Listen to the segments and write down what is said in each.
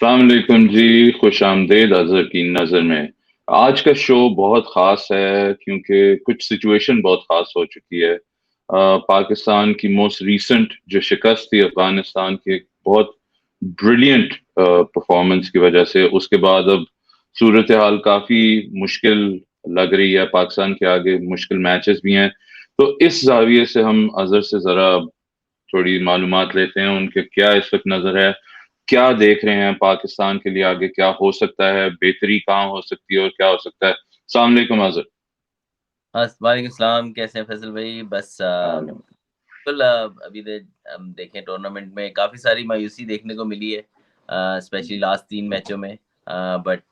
अस्सलाम वालेकुम जी, खुश आमदीद अज़हर की नज़र में। आज का शो बहुत ख़ास है क्योंकि कुछ सिचुएशन बहुत ख़ास हो चुकी है। पाकिस्तान की मोस्ट रीसेंट जो शिकस्त थी अफ़गानिस्तान की, बहुत ब्रिलियंट परफॉर्मेंस की वजह से, उसके बाद अब सूरत हाल काफ़ी मुश्किल लग रही है। पाकिस्तान के आगे मुश्किल मैचेस भी हैं। तो इस ज़ाविये से हम अज़हर से ज़रा थोड़ी मालूमात लेते हैं, उनके क्या इस वक्त नज़र है, क्या देख रहे हैं पाकिस्तान के लिए आगे क्या हो सकता है, बेहतरी कहाँ हो सकती है और क्या हो सकता है। अस्सलाम वालेकुम अज़हर। वालेकुम सलाम। कैसे हैं फैसल भाई? बस हाँ, बिल्कुल। अभी हम देखें टूर्नामेंट में काफ़ी सारी मायूसी देखने को मिली है, स्पेशली लास्ट 3 मैचों में। But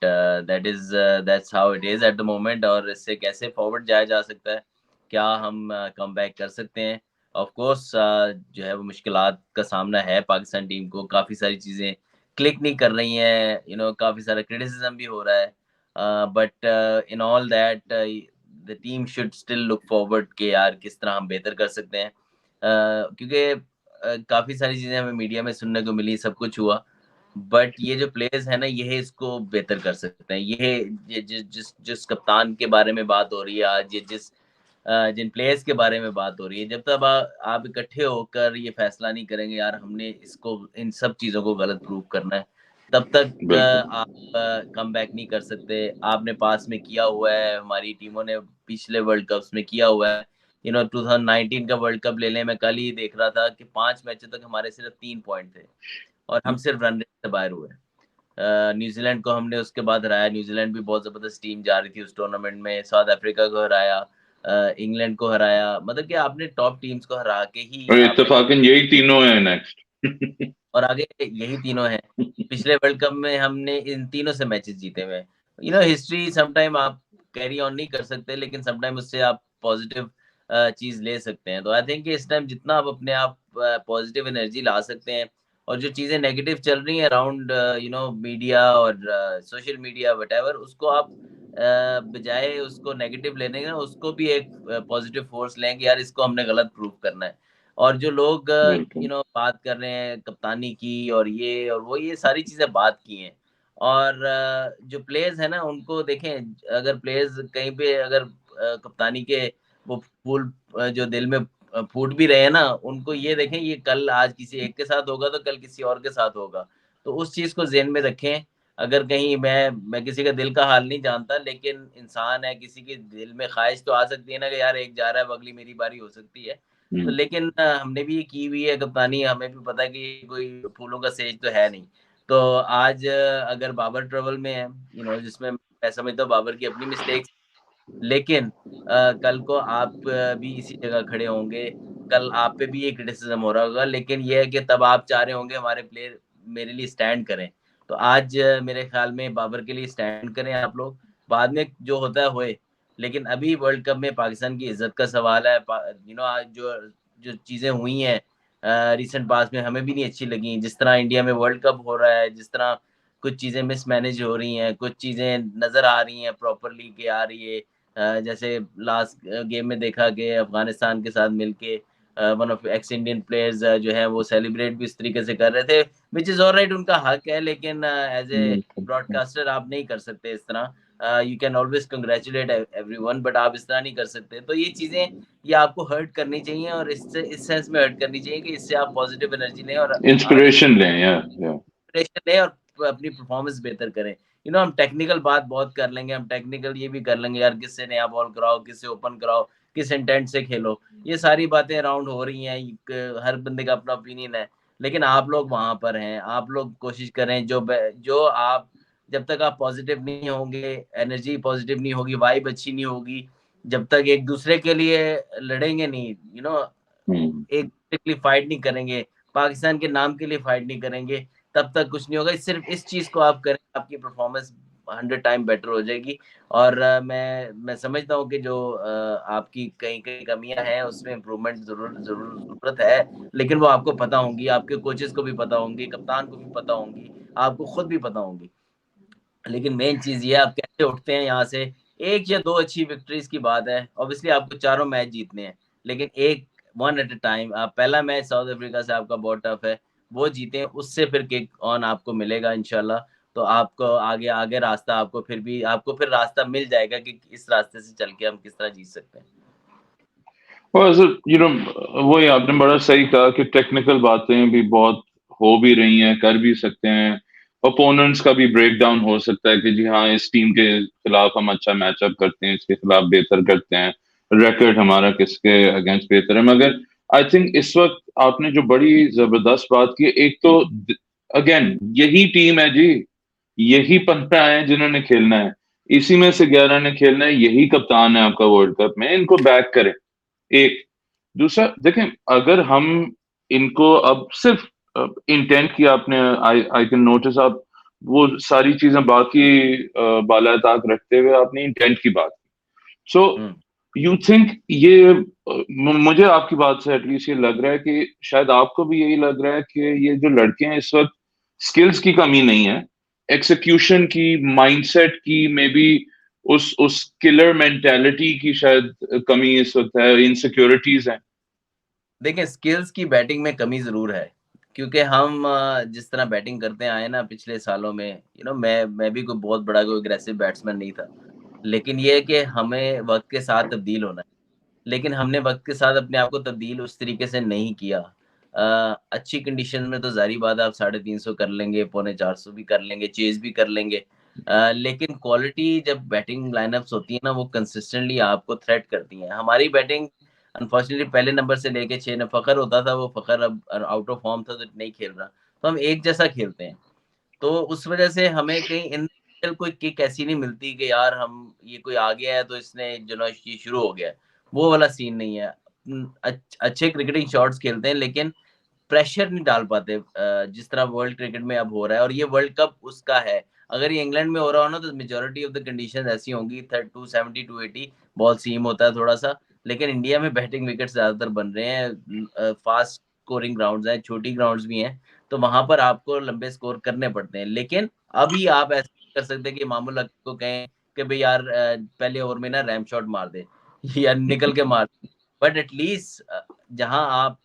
that's how it is at the moment. और इससे कैसे फॉरवर्ड जाया जा सकता है? क्या हम कमबैक कर सकते हैं? ऑफ कोर्स जो है वो मुश्किलात का सामना है पाकिस्तान टीम को। काफ़ी सारी चीज़ें क्लिक नहीं कर रही हैं, काफ़ी सारा क्रिटिसिज़्म भी हो रहा है। But in all that the team should still look forward कि यार किस तरह हम बेहतर कर सकते हैं। क्योंकि काफ़ी सारी चीज़ें हमें मीडिया में सुनने को मिली, सब कुछ हुआ, बट ये जो प्लेयर्स हैं ना, ये इसको बेहतर कर सकते हैं। ये जिस जिस कप्तान के बारे में बात हो रही है आज, ये जिन प्लेयर्स के बारे में बात हो रही है, जब तक आप इकट्ठे होकर ये फैसला नहीं करेंगे यार हमने इसको इन सब चीज़ों को गलत प्रूव करना है, तब तक बिल्कुल। आप कमबैक नहीं कर सकते। आपने पास में किया हुआ है, हमारी टीमों ने पिछले वर्ल्ड कप्स में किया हुआ है। 2019 का वर्ल्ड कप ले लें, मैं कल ही देख रहा था कि 5 मैचों तक हमारे सिर्फ 3 पॉइंट थे और हम सिर्फ रन रेट से बाहर हुए। न्यूज़ीलैंड को हमने उसके बाद हराया। न्यूज़ीलैंड भी बहुत ज़बरदस्त टीम जा रही थी उस टूर्नामेंट में। साउथ अफ्रीका को हराया, इंग्लैंड को हराया। मतलब कि आपने टॉप टीम्स को हरा के ही और आपने इत्तेफाकन यही तीनों हैं नेक्स्ट। और आगे यही तीनों हैं। पिछले वर्ल्ड कप में हमने इन तीनों से मैचेस जीते हुए हैं। हिस्ट्री समटाइम आप कैरी ऑन नहीं कर सकते, लेकिन समटाइम उससे आप पॉजिटिव चीज़ ले सकते हैं। तो आई थिंक कि इस टाइम जितना आप अपने आप पॉजिटिव एनर्जी ला सकते हैं और जो चीज़ें नेगेटिव चल रही हैं अराउंड मीडिया और सोशल मीडिया व्हाटएवर, उसको आप बजाय उसको नेगेटिव लेने का उसको भी एक पॉजिटिव फोर्स लें कि यार इसको हमने गलत प्रूव करना है। और जो लोग बिल्कुल। बात कर रहे हैं कप्तानी की और ये और वो, ये सारी चीज़ें बात की हैं। और जो प्लेयर्स हैं ना उनको देखें, अगर प्लेयर्स कहीं पे अगर कप्तानी के वो फूल जो दिल में फूट भी रहे हैं ना, उनको ये देखें ये कल आज किसी एक के साथ होगा तो कल किसी और के साथ होगा। तो उस चीज़ को ज़हन में रखें। अगर कहीं मैं किसी का दिल का हाल नहीं जानता, लेकिन इंसान है, किसी के दिल में ख़्वाहिश तो आ सकती है ना कि यार एक जा रहा है, अब अगली मेरी बारी हो सकती है। तो हम्म। लेकिन हमने भी की हुई है कप्तानी, हमें भी पता है कि कोई फूलों का सेज तो है नहीं। तो आज अगर बाबर ट्रबल में है, जिसमें मैं समझता हूँ बाबर की अपनी मिस्टेक्स, लेकिन कल को आप भी इसी जगह खड़े होंगे, कल आप पे भी ये क्रिटिसिज़्म हो रहा होगा, लेकिन ये है कि तब आप चाह रहे होंगे हमारे प्लेयर मेरे लिए स्टैंड करें। तो आज मेरे ख़्याल में बाबर के लिए स्टैंड करें आप लोग, बाद में जो होता है होए। लेकिन अभी वर्ल्ड कप में पाकिस्तान की इज़्ज़त का सवाल है। आज जो जो चीज़ें हुई हैं रिसेंट पास्ट में हमें भी नहीं अच्छी लगी। जिस तरह इंडिया में वर्ल्ड कप हो रहा है, जिस तरह कुछ चीज़ें मिसमैनेज हो रही हैं, कुछ चीज़ें नज़र आ रही हैं प्रॉपरली कि आ रही है। जैसे लास्ट गेम में देखा कि अफ़गानिस्तान के साथ मिलके one of x Indian players जो है वो सेलिब्रेट भी इस तरीके से कर रहे थे, व्हिच इज़ ऑलराइट, उनका हक है, लेकिन एज़ ए बिल्कुल। ब्रॉडकास्टर आप नहीं कर सकते इस तरह। You can always congratulate everyone, but आप इस तरह नहीं कर सकते। तो ये चीज़ें ये आपको हर्ट करनी चाहिए और इससे इस सेंस में हर्ट करनी चाहिए कि इससे आप पॉजिटिव एनर्जी लें और आगे इंस्पिरेशन लें, या प्रेशर लें और अपनी परफॉर्मेंस बेहतर करें। हम टेक्निकल बात बहुत कर लेंगे, हम टेक्निकल ये भी कर लेंगे यार किससे नया बॉल कराओ, किससे ओपन कराओ, किस इंटेंट से खेलो। ये सारी बातें अराउंड हो रही हैं, हर बंदे का अपना ओपिनियन है। लेकिन आप लोग वहाँ पर हैं, आप लोग कोशिश करें जो आप जब तक आप पॉजिटिव नहीं होंगे, एनर्जी पॉजिटिव नहीं होगी, वाइब अच्छी नहीं होगी, जब तक एक दूसरे के लिए लड़ेंगे नहीं, हम्म। एक दूसरे के लिए फाइट नहीं करेंगे, पाकिस्तान के नाम के लिए फाइट नहीं करेंगे, तब तक कुछ नहीं होगा। सिर्फ इस चीज़ को आप करें, आपकी परफॉर्मेंस 100 टाइम बेटर हो जाएगी। और मैं समझता हूँ कि जो आपकी कहीं-कहीं कमियाँ हैं, उसमें इम्प्रूवमेंट ज़रूरत है, लेकिन वो आपको पता होंगी, आपके कोचेज़ को भी पता होंगी, कप्तान को भी पता होंगी, आपको खुद भी पता होंगी। लेकिन मेन चीज़ ये है आप कैसे उठते हैं यहाँ से। 1 या 2 अच्छी विक्टरीज़ की बात है। ऑब्वियसली आपको चारों मैच जीतने हैं, लेकिन एक वन एट अ टाइम। आप पहला मैच साउथ अफ्रीका से आपका बहुत टफ है, वो जीते, उससे फिर किक ऑन आपको मिलेगा इंशाल्लाह। तो आपको आगे आगे रास्ता आपको फिर रास्ता मिल जाएगा कि इस रास्ते से चल के हम किस तरह जीत सकते हैं। और यू नो वही आपने बड़ा सही कहा कि टेक्निकल बातें भी बहुत हो भी रही हैं, कर भी सकते हैं। ओपोनेंट्स का भी ब्रेक डाउन हो सकता है कि जी हाँ, इस टीम के खिलाफ हम अच्छा मैचअप करते हैं, इसके खिलाफ बेहतर करते हैं, रिकॉर्ड हमारा किसके अगेंस्ट बेहतर है। मगर आई थिंक इस वक्त आपने जो बड़ी जबरदस्त बात की, एक तो अगेन यही टीम है जी, यही 15 हैं जिन्होंने खेलना है, इसी में से 11 ने खेलना है, यही कप्तान है आपका वर्ल्ड कप में, इनको बैक करें। एक दूसरा देखें, अगर हम इनको अब सिर्फ इंटेंट की आपने, आई आई कैन नोटिस, आप वो सारी चीजें बाकी बाला ताक रखते हुए आपने इंटेंट की बात की। सो हम्म। यू थिंक ये मुझे आपकी बात से एटलीस्ट ये लग रहा है कि शायद आपको भी यही लग रहा है कि ये जो लड़के हैं इस वक्त, स्किल्स की कमी नहीं है, एक्सिक्यूशन की, माइंडसेट की, मे बी उस किलर मेंटेलिटी की शायद कमी इस वक्त है, इनसिक्योरिटीज हैं। देखिए, स्किल्स की बैटिंग में कमी ज़रूर है, क्योंकि हम जिस तरह बैटिंग करते आए ना पिछले सालों में, मैं भी कोई बहुत बड़ा कोई एग्रेसिव बैट्समैन नहीं था। लेकिन ये है कि हमें वक़्त के साथ तब्दील होना है। लेकिन हमने वक़्त के साथ अपने आप को तब्दील उस तरीके से नहीं किया। अच्छी कंडीशन में तो ज़ाहिर-सी बात है आप 350 कर लेंगे, पौने 400 भी कर लेंगे, चेज़ भी कर लेंगे। लेकिन क्वालिटी जब बैटिंग लाइनअप्स होती है ना, वो कंसिस्टेंटली आपको थ्रेट करती हैं। हमारी बैटिंग अनफॉर्चुनेटली पहले नंबर से लेके 6 न फ़खर होता था, वो फ़खर अब आउट ऑफ फॉर्म था तो नहीं खेल रहा। तो हम एक जैसा खेलते हैं। तो उस वजह से हमें कहीं इन कोई किक ऐसी नहीं मिलती कि यार हम ये कोई आ गया है तो इसने ये शुरू हो गया है। वो वाला सीन नहीं है। अच्छे क्रिकेटिंग शॉट्स खेलते हैं लेकिन प्रेशर नहीं डाल पाते जिस तरह वर्ल्ड क्रिकेट में अब हो रहा है और ये वर्ल्ड कप उसका है। अगर ये इंग्लैंड में हो रहा हो ना तो मेजॉरिटी ऑफ द कंडीशंस ऐसी होंगी 270 280 बॉल सीम होता है थोड़ा-सा। लेकिन इंडिया में बैटिंग विकेट्स ज़्यादातर बन रहे हैं। फास्ट स्कोरिंग ग्राउंड्स हैं, छोटी ग्राउंड्स भी हैं, तो वहाँ पर आपको लंबे स्कोर करने पड़ते हैं। लेकिन अभी आप ऐसा नहीं कर सकते कि मामूल हक को कहें कि भई यार पहले ओवर में ना रैम्प शॉट मार दे या निकल के मार, बट एट लीस्ट जहाँ आप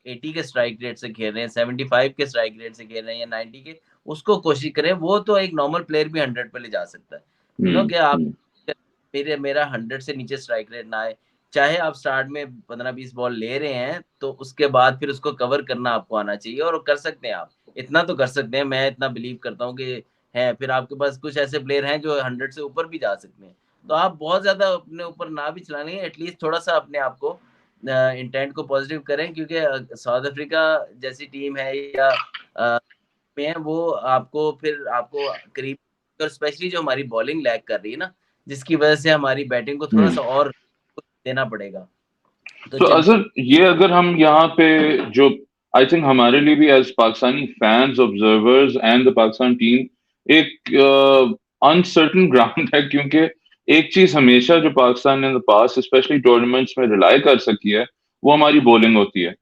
80 के स्ट्राइक रेट से खेल रहे हैं, 75 के स्ट्राइक रेट से खेल रहे हैं या 90 के, उसको कोशिश करें। वो तो एक नॉर्मल प्लेयर भी 100 पे ले जा सकता है। कि आप हम्म। मेरा 100 से नीचे स्ट्राइक रेट ना आए। चाहे आप स्टार्ट में 15-20 बॉल ले रहे हैं, तो उसके बाद फिर उसको कवर करना आपको आना चाहिए और कर सकते हैं आप। इतना तो कर सकते हैं, मैं इतना बिलीव करता हूँ कि है। फिर आपके पास कुछ ऐसे प्लेयर हैं जो 100 से ऊपर भी जा सकते हैं। तो आप बहुत ज़्यादा अपने ऊपर ना भी चलाएँ, एटलीस्ट थोड़ा-सा अपने आप को इंटेंट को पॉजिटिव करें, क्योंकि साउथ अफ्रीका जैसी टीम है या में है, वो आपको करीब, और स्पेशली जो हमारी बॉलिंग लैग कर रही है ना, जिसकी वजह से हमारी बैटिंग को हम्म। थोड़ा-सा और देना पड़ेगा। तो तो जब अजहर, ये अगर हम यहाँ पे जो, आई थिंक हमारे लिए भी as Pakistani fans, observers and the Pakistan team, एक अनसर्टन ग्राउंड है, क्योंकि एक चीज हमेशा जो पाकिस्तान ने in the past specially tournaments में रिलाई कर सकी है, वो हमारी बॉलिंग होती है।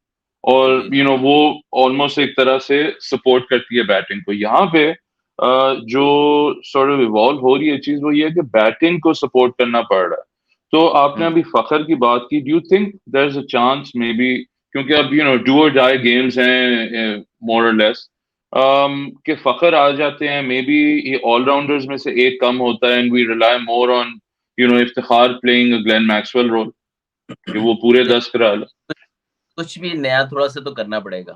और जी, वो ऑलमोस्ट एक तरह से सपोर्ट करती है बैटिंग को। यहाँ पे जो सॉर्ट ऑफ इवॉल्व हो रही है चीज, वो ये है कि बैटिंग को सपोर्ट करना पड़ रहा है। तो आपने हुँ, अभी फखर की बात की, do you think there is a chance maybe, क्योंकि अब डू और डाई गेम्स हैं मोर और लेस, कि फखर आ जाते हैं, मे बी ये ऑलराउंडर्स में से एक कम होता है, and we rely more on Iftikhar playing Glenn Maxwell role, कि वो पूरे देखिए 10 करा ले। कुछ भी नया थोड़ा-सा तो करना पड़ेगा।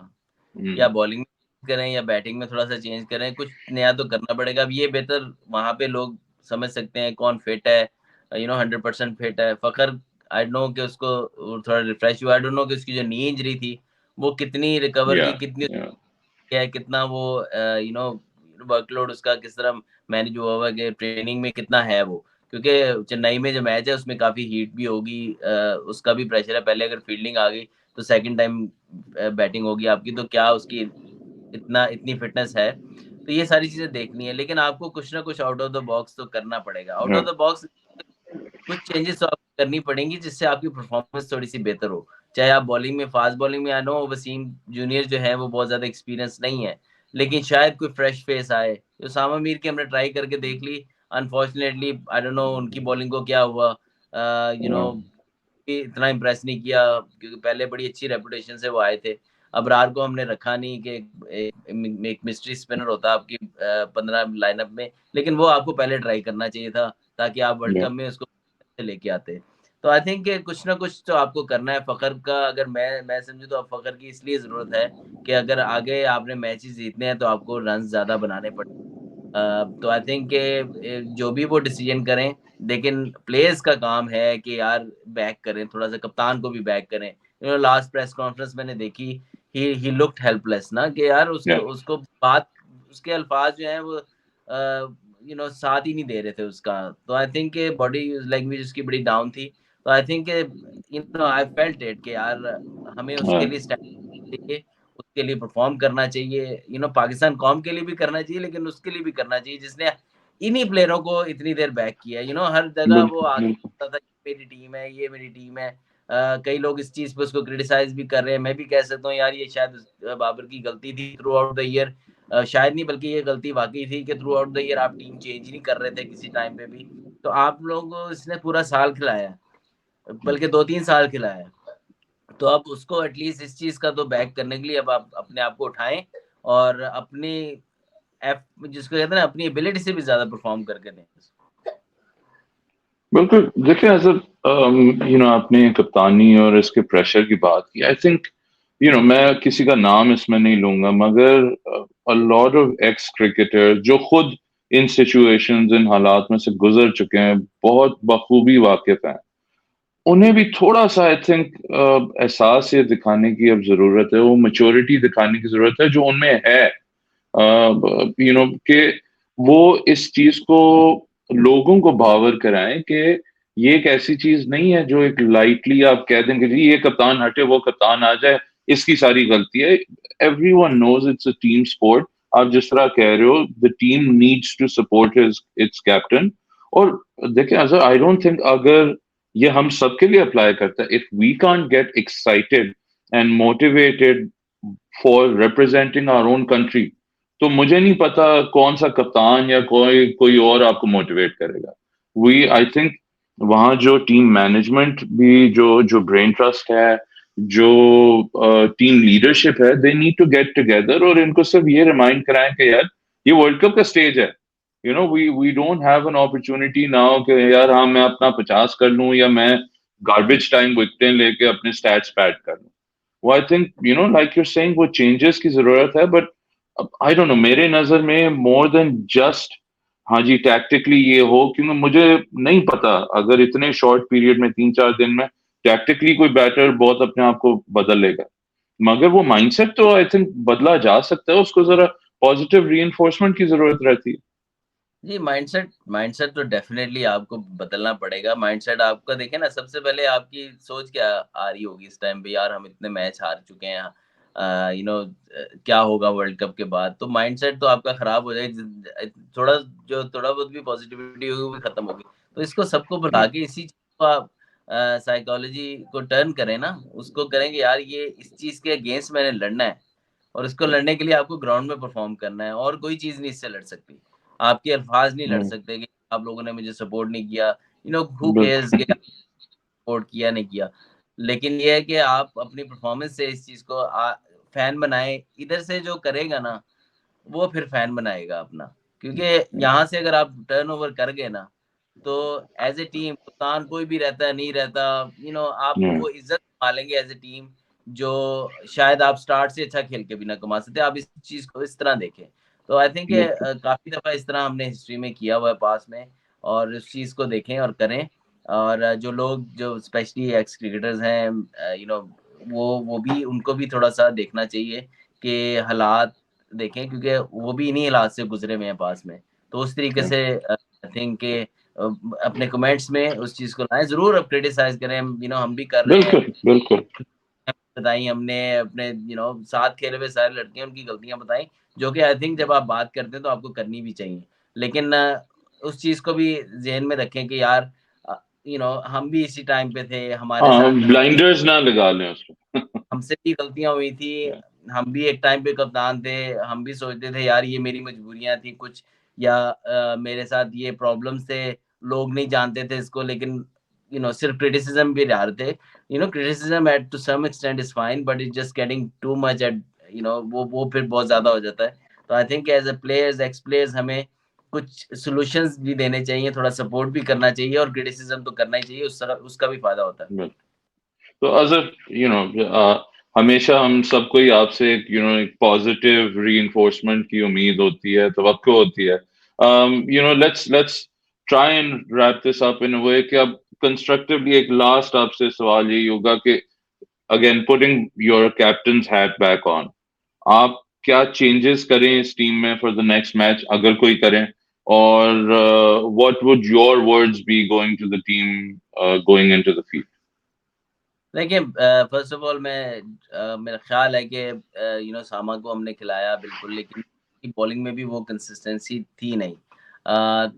या हम्म। बॉलिंग में करें या बैटिंग में थोड़ा-सा चेंज करें, कुछ नया तो करना पड़ेगा। अब ये बेहतर वहाँ पे लोग समझ सकते हैं कौन फिट है, 100% फिट है। फ़खर आई डोंट नो कि उसको वो थोड़ा रिफ्रेश हुआ, आई डोंट नो कि उसकी जो नी इंजरी थी, वो कितनी रिकवर या की, कितनी या है, कितना वो वर्कलोड उसका किस तरह मैनेज हुआ हुआ है, कि ट्रेनिंग में कितना है वो। क्योंकि चेन्नई में जो मैच है उसमें काफ़ी हीट भी होगी, उसका भी प्रेशर है। पहले अगर फील्डिंग आ गई तो सेकंड टाइम बैटिंग होगी आपकी, तो क्या उसकी इतनी फिटनेस है। तो ये सारी चीज़ें देखनी है, लेकिन आपको कुछ ना कुछ आउट ऑफ द बॉक्स तो करना पड़ेगा। आउट या ऑफ द बॉक्स कुछ चेंजेस तो आपको करनी पड़ेंगी जिससे आपकी परफॉर्मेंस थोड़ी-सी बेहतर हो। चाहे आप बॉलिंग में फास्ट बॉलिंग में, आई नो वसीम जूनियर जो है वो बहुत ज़्यादा एक्सपीरियंस नहीं है, लेकिन शायद कोई फ्रेश फेस आए। तो सामा मीर की हमने ट्राई करके देख ली, अनफॉर्चुनेटली आई डोंट नो उनकी बॉलिंग को क्या हुआ। या इतना इम्प्रेस नहीं किया, क्योंकि पहले बड़ी अच्छी रेपुटेशन से वो आए थे। अबरार को हमने रखा नहीं कि एक मिस्ट्री स्पिनर होता आपकी 15 लाइनअप में, लेकिन वो आपको पहले ट्राई करना चाहिए था ताकि आप वर्ल्ड Yeah. कप में उसको लेके आते। तो आई थिंक कुछ ना कुछ तो आपको करना है। फ़खर का अगर मैं समझूँ तो अब फ़खर की इसलिए ज़रूरत है कि अगर आगे आपने मैचेस जीतने हैं तो आपको रन्स ज़्यादा बनाने पड़े। तो आई थिंक जो भी वो डिसीजन करें, लेकिन प्लेयर्स का काम है कि यार बैक करें, थोड़ा-सा कप्तान को भी बैक करें। लास्ट प्रेस कॉन्फ्रेंस मैंने देखी, ही लुक्ड हेल्पलेस ना कि यार उसको Yeah. उसको बात उसके अल्फाज जो हैं वो साथ ही नहीं दे रहे थे उसका। तो आई थिंक बॉडी लैंग्वेज उसकी बड़ी डाउन थी। तो I think I felt it कि यार हमें उसके लिए स्टैंड चाहिए, उसके लिए परफॉर्म करना चाहिए। पाकिस्तान कौम के लिए भी करना चाहिए, लेकिन उसके लिए भी करना चाहिए जिसने इन्हीं प्लेयरों को इतनी देर बैक किया। हर जगह वो बिल्कुल, आगे बिल्कुल। बोलता था कि मेरी टीम है, ये मेरी टीम है। कई लोग इस चीज़ पे उसको क्रिटिसाइज़ भी कर रहे हैं। मैं भी कह सकता हूँ यार ये शायद बाबर की गलती थी थ्रू आउट द ईयर। शायद नहीं बल्कि ये गलती वाक़ई थी कि थ्रू आउट द ईयर आप टीम चेंज ही नहीं कर रहे थे किसी टाइम पे भी। तो आप लोगों को इसने पूरा साल खिलाया है, बल्कि 2-3 साल खिलाया है। तो अब उसको एटलीस्ट इस चीज़ का तो बैक करने के लिए अब आप अपने आप को उठाएँ और अपनी एफ जिसको कहते हैं ना अपनी एबिलिटी से भी ज़्यादा परफ़ॉर्म करके दें। बिल्कुल, देखिए एज़ आपने कप्तानी और इसके प्रेशर की बात की। आई थिंक मैं किसी का नाम इसमें नहीं लूँगा मगर a lot of x cricketer जो खुद इन सिचुएशंस, इन हालात में से गुज़र चुके हैं, बहुत बखूबी वाकिफ़ हैं। उन्हें भी थोड़ा-सा आई थिंक एहसास ये दिखाने की अब ज़रूरत है, वो मैच्योरिटी दिखाने की ज़रूरत है जो उनमें है। कि वो इस चीज को लोगों को भावर कराएं कि ये एक ऐसी चीज नहीं है जो एक लाइटली आप कह दें कि जी ये कप्तान हटे वो कप्तान आ जाए इसकी सारी गलती है। Everyone knows it's a team sport. आप जिस तरह कह रहे हो the team needs to support his its captain. और देखिए आई डोंट थिंक अगर ये हम सबके लिए अप्लाई करता है if we can't get excited and motivated for representing our own country तो मुझे नहीं पता कौन सा कप्तान या कोई कोई और आपको मोटिवेट करेगा। वी आई थिंक वहां जो टीम मैनेजमेंट भी जो जो ब्रेन ट्रस्ट है जो टीम लीडरशिप है they need to get together और इनको सिर्फ ये रिमाइंड कराएं कि यार ये वर्ल्ड कप का स्टेज है। We don't have an opportunity now कि यार हाँ मैं अपना 50 कर लूं या मैं गार्बेज टाइम विकेटें लेके अपने स्टैट्स पैड कर लूं। वो I think like you're saying वो चेंजेस की जरूरत है बट आई डोंट नो मेरे नजर में मोर देन जस्ट हाँ जी टैक्टिकली ये हो क्योंकि मुझे नहीं पता अगर इतने शॉर्ट पीरियड में 3-4 दिन में टैक्टिकली कोई बैटर बहुत अपने आप को बदल लेगा मगर वो माइंडसेट तो आई थिंक बदला जा सकता है उसको जरा पॉजिटिव रीइंफोर्समेंट की जरूरत रहती है। जी, माइंडसेट माइंडसेट तो डेफ़िनेटली आपको बदलना पड़ेगा। माइंडसेट आपका देखिए ना, सबसे पहले आपकी सोच क्या आ रही होगी इस टाइम पे, यार हम इतने मैच हार चुके हैं। क्या होगा वर्ल्ड कप के बाद? तो माइंडसेट तो आपका खराब हो जाएगा। थोड़ा जो थोड़ा बहुत भी पॉज़िटिविटी होगी वो भी खत्म होगी। तो इसको सबको भुला के इसी चीज़ को आप साइकोलॉजी को टर्न करें ना, उसको करें कि यार ये इस चीज़ के अगेंस्ट मैंने लड़ना है। और इसको लड़ने के लिए आपको ग्राउंड में परफ़ॉर्म करना है और कोई चीज़ नहीं इससे लड़ सकती। आपके अल्फ़ाज़ नहीं लड़ हम्म, सकते कि आप लोगों ने मुझे सपोर्ट नहीं किया। हू केयर्स बिल्कुल। कि सपोर्ट किया नहीं किया। लेकिन ये है कि आप अपनी परफ़ॉर्मेंस से इस चीज़ को फ़ैन बनाएँ। इधर से जो करेगा ना, वो फिर फ़ैन बनाएगा अपना। क्योंकि यहाँ से अगर आप टर्नओवर कर गए ना, तो एज़ ए टीम कप्तान कोई भी रहता है, नहीं रहता, आप वो इज़्ज़त कमा लेंगे एज़ ए टीम, जो शायद आप स्टार्ट से अच्छा खेल के भी ना कमा सकते। आप इस चीज़ को इस तरह देखें। तो आई थिंक बिल्कुल काफ़ी दफ़ा इस तरह हमने हिस्ट्री में किया हुआ है पास्ट में और इस चीज़ को देखें और करें। और जो लोग जो स्पेशली एक्स क्रिकेटर्स हैं वो भी उनको भी थोड़ा-सा देखना चाहिए कि हालात देखें क्योंकि वो भी इन्हीं हालात से गुज़रे हुए हैं पास में। तो उस तरीके से आई थिंक कि अपने कमेंट्स में उस चीज़ को लाएँ, ज़रूर आप क्रिटिसाइज़ करें, हम भी कर रहे हैं। बिल्कुल बिल्कुल। बताई हमने अपने साथ खेले हुए सारे लड़के हैं, उनकी गलतियाँ बताई, जो कि आई थिंक जब आप बात करते हैं तो आपको करनी भी चाहिए। लेकिन उस चीज़ को भी ज़हन में रखें कि यार हम भी इसी टाइम पे थे, हमारे हाँ साथ भी ब्लाइंडर्स ना लगा लें उसको। हमसे भी गलतियाँ हुई थी, हम भी एक टाइम पे कप्तान थे, हम भी सोचते थे यार ये मेरी मजबूरियाँ थी कुछ या मेरे साथ ये प्रॉब्लम्स थे, लोग नहीं जानते थे इसको लेकिन सिर्फ क्रिटिसिज्म भी आ रहे थे, criticism at to some extent is fine, but it just getting too much at, वो फिर बहुत ज्यादा हो जाता है। तो I think as a players, ex players, हमें कुछ सॉल्यूशंस भी देने चाहिए, थोड़ा सपोर्ट भी करना चाहिए, और क्रिटिसिज्म तो करना ही चाहिए, उसका भी फायदा होता है। तो अजहर, हमेशा हम सबको ही आपसे एक पॉजिटिव रीइंफोर्समेंट की उम्मीद होती है, तवक्को होती है। Let's try and wrap this up in a way कि अब कंस्ट्रक्टिवली एक लास्ट आपसे सवाल यही होगा कि again putting your captains hat back on, आप क्या चेंजेस करें इस टीम में फॉर द नेक्स्ट मैच, अगर कोई करें, और what would your words be going to the team going into the field? देखिए, फर्स्ट ऑफ ऑल मेरा ख्याल है कि सामा को हमने खिलाया बिल्कुल, लेकिन बॉलिंग में भी वो कंसिस्टेंसी थी नहीं।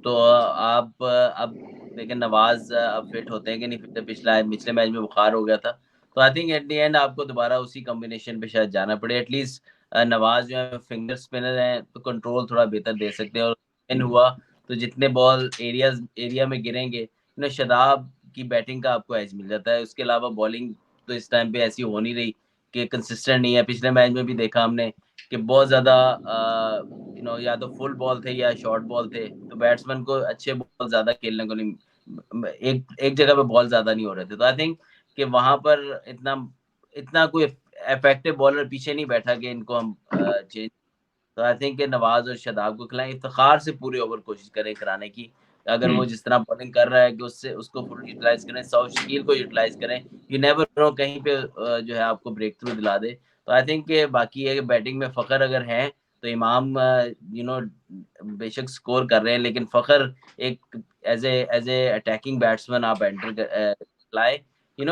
तो आप अब देखिए, नवाज अब फिट होते हैं कि नहीं फिट, पिछले मैच में बुखार हो गया था, तो I think at the end आपको दोबारा उसी कॉम्बिनेशन पे शायद जाना पड़े। एटलीस्ट नवाज जो है फिंगर स्पिनर हैं, तो कंट्रोल थोड़ा बेहतर दे सकते हैं, और इन हुआ तो जितने बॉल एरिया में गिरेंगे, शादाब की बैटिंग का आपको एज मिल जाता है। उसके अलावा बॉलिंग तो इस टाइम पे ऐसी हो नहीं रही कि कंसिस्टेंट नहीं है। पिछले मैच में भी देखा हमने कि बहुत ज्यादा या तो फुल बॉल थे या शॉर्ट बॉल थे, तो बैट्समैन को अच्छे बॉल ज्यादा खेलने को नहीं, एक एक जगह पे बॉल ज्यादा नहीं हो रहे थे। तो आई थिंक कि वहां पर इतना इतना कोई इफेक्टिव बॉलर पीछे नहीं बैठा कि इनको हम चेंज। तो आई थिंक नवाज और शादाब को खिलाएं, इफ्तिखार से पूरे ओवर कोशिश करें कराने की। अगर वो जिस तरह बॉलिंग कर रहा है कि उससे उसको फुल यूटिलाइज करें, सौ शकील को यूटिलाइज करें। यू नेवर नो, कहीं पे जो है आपको ब्रेक थ्रू दिला दे। तो आई थिंक बाकी है कि बैटिंग में फ़खर अगर है तो इमाम बेशक स्कोर कर रहे हैं, लेकिन फ़खर एक एज ए अटैकिंग बैट्समैन आप एंटर लाए। की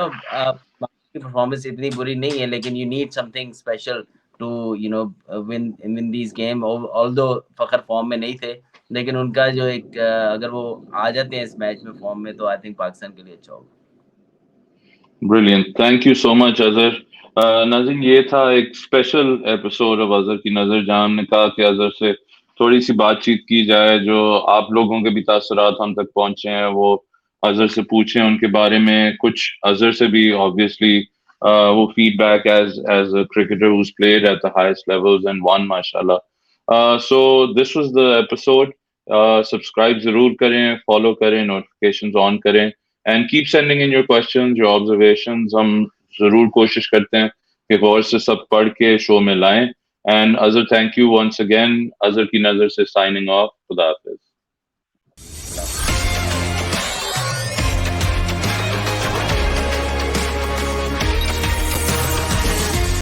परफॉर्मेंस इतनी बुरी नहीं है, लेकिन you need something special to win these game। Although Fakhar form में नहीं थे, लेकिन उनका जो एक अगर वो आ जाते हैं इस मैच में फॉर्म में, तो आई थिंक पाकिस्तान के लिए अच्छा होगा। Brilliant, thank you so much Azhar. नाज़रीन, ये था एक स्पेशल एपिसोड ऑफ अजहर की नज़र, जहां हमने कहा कि अजहर से थोड़ी सी बातचीत की जाए, जो आप लोगों के भी तासुरात हम तक पहुंचे हैं वो अजहर से पूछें उनके बारे में, कुछ अजहर से भी ऑब्वियसली वो feedback as as a cricketer who's played at the highest levels and won, माशाल्लाह। So this was the episode. Subscribe जरूर करें, फॉलो करें, नोटिफिकेशंस ऑन करें, and keep sending in your questions, your observations. हम जरूर कोशिश करते हैं कि गौर से सब पढ़ के शो में लाएं। And Azhar, thank you once again. Azhar की नजर से साइनिंग ऑफ। खुदा हाफिज।